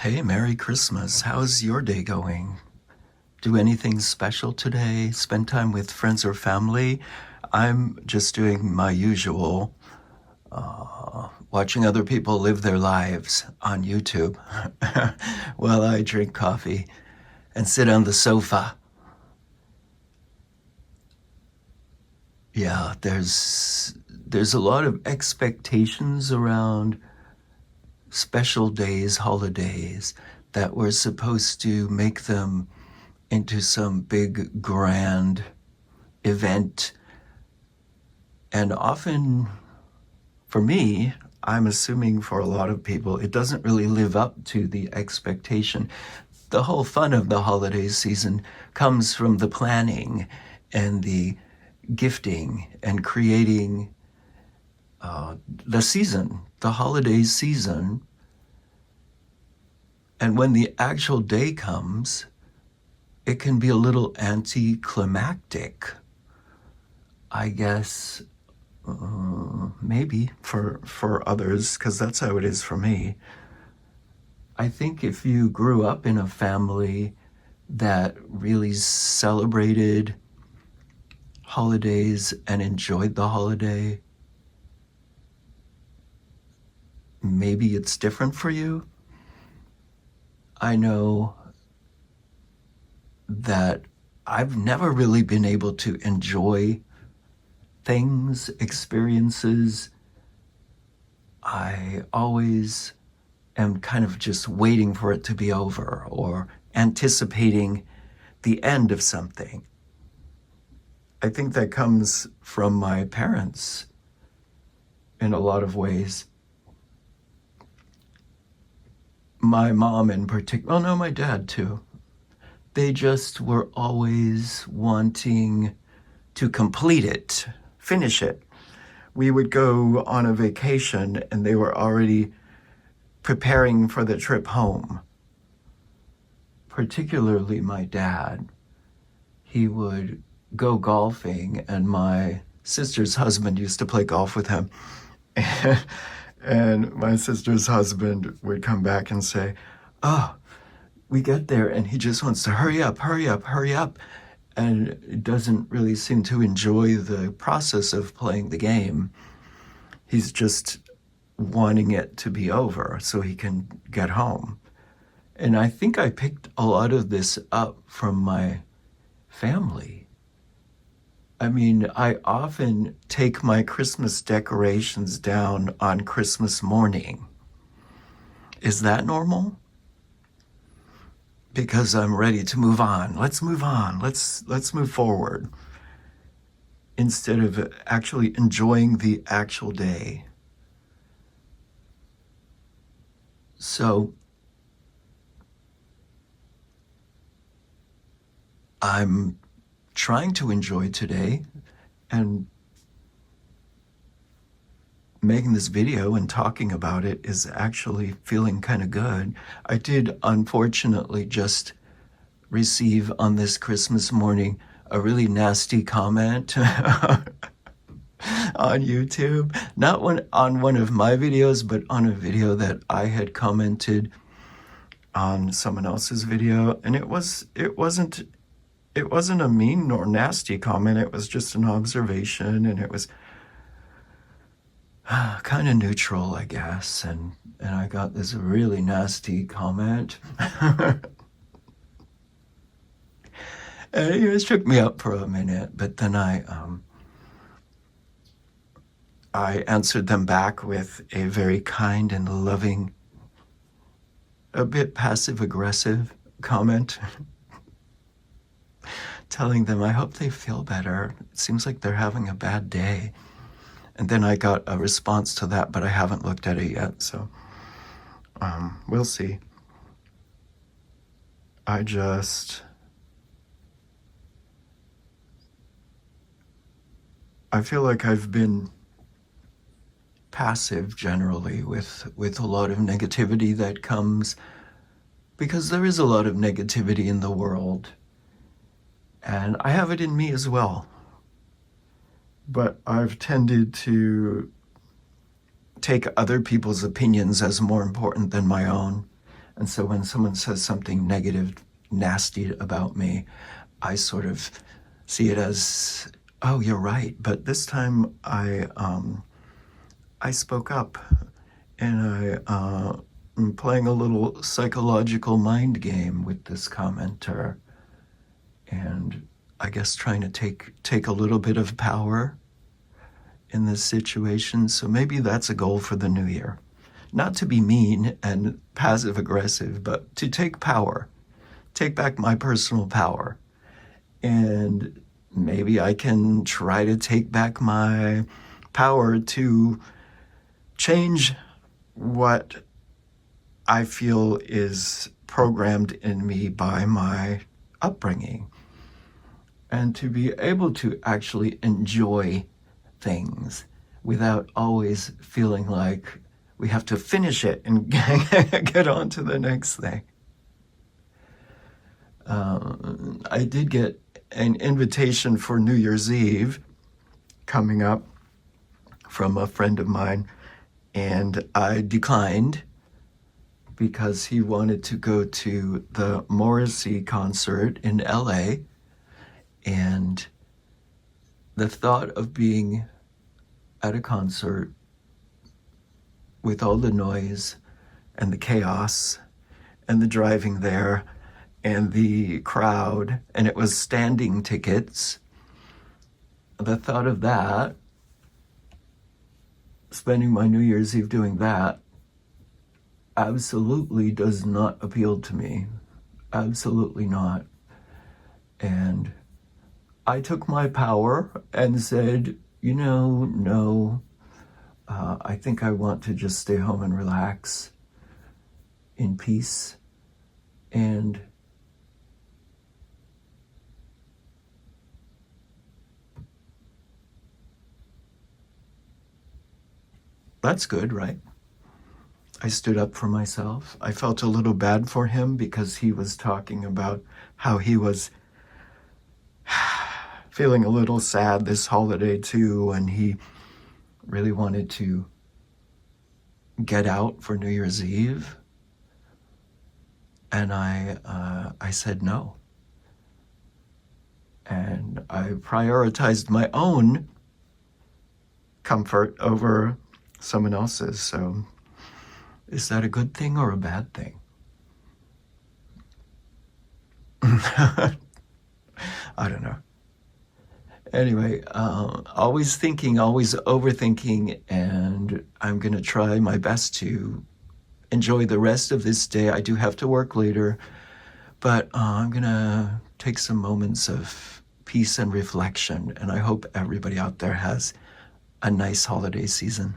Hey, Merry Christmas. How's your day going? Do anything special today? Spend time with friends or family? I'm just doing my usual, watching other people live their lives on YouTube while I drink coffee and sit on the sofa. Yeah, there's a lot of expectations around special days, holidays, that we're supposed to make them into some big grand event. And often, for me, I'm assuming for a lot of people, it doesn't really live up to the expectation. The whole fun of the holiday season comes from the planning and the gifting and creating the season, the holiday season. And when the actual day comes, it can be a little anticlimactic, I guess. Maybe for others, because that's how it is for me. I think if you grew up in a family that really celebrated holidays and enjoyed the holiday, maybe it's different for you. I know that I've never really been able to enjoy things, experiences. I always am kind of just waiting for it to be over or anticipating the end of something. I think that comes from my parents in a lot of ways. My mom in particular, oh no, my dad too. They just were always wanting to complete it, finish it. We would go on a vacation and they were already preparing for the trip home. Particularly my dad. He would go golfing, and my sister's husband used to play golf with him. And my sister's husband would come back and say, "Oh, we get there and he just wants to hurry up, hurry up, hurry up." And doesn't really seem to enjoy the process of playing the game. He's just wanting it to be over so he can get home. And I think I picked a lot of this up from my family. I mean, I often take my Christmas decorations down on Christmas morning. Is that normal? Because I'm ready to move on. Let's move on. Let's move forward. Instead of actually enjoying the actual day. So I'm trying to enjoy today, and making this video and talking about it is actually feeling kind of good. I did unfortunately just receive on this Christmas morning a really nasty comment on YouTube. Not on one of my videos, but on a video that I had commented on someone else's video. And it wasn't a mean or nasty comment. It was just an observation, and it was kind of neutral, I guess. And I got this really nasty comment. And it shook me up for a minute, but then I answered them back with a very kind and loving, a bit passive-aggressive comment, telling them I hope they feel better. It seems like they're having a bad day. And then I got a response to that, but I haven't looked at it yet, so we'll see. I feel like I've been passive generally with a lot of negativity that comes, because there is a lot of negativity in the world, and I have it in me as well. But I've tended to take other people's opinions as more important than my own. And so when someone says something negative, nasty about me, I sort of see it as, oh, you're right. But this time I spoke up, and I'm playing a little psychological mind game with this commenter, and I guess trying to take a little bit of power in this situation. So maybe that's a goal for the new year. Not to be mean and passive aggressive, but to take power, take back my personal power. And maybe I can try to take back my power to change what I feel is programmed in me by my upbringing, and to be able to actually enjoy things without always feeling like we have to finish it and get on to the next thing. I did get an invitation for New Year's Eve coming up from a friend of mine, and I declined because he wanted to go to the Morrissey concert in LA, and the thought of being at a concert with all the noise and the chaos and the driving there and the crowd, and it was standing tickets, the thought of that, spending my New Year's Eve doing that, absolutely does not appeal to me. Absolutely not. And I took my power and said, no, I think I want to just stay home and relax in peace. And that's good, right? I stood up for myself. I felt a little bad for him because he was talking about how he was feeling a little sad this holiday too, and he really wanted to get out for New Year's Eve. And I said no. And I prioritized my own comfort over someone else's. So is that a good thing or a bad thing? I don't know. Anyway, always thinking, always overthinking, and I'm going to try my best to enjoy the rest of this day. I do have to work later, but I'm going to take some moments of peace and reflection, and I hope everybody out there has a nice holiday season.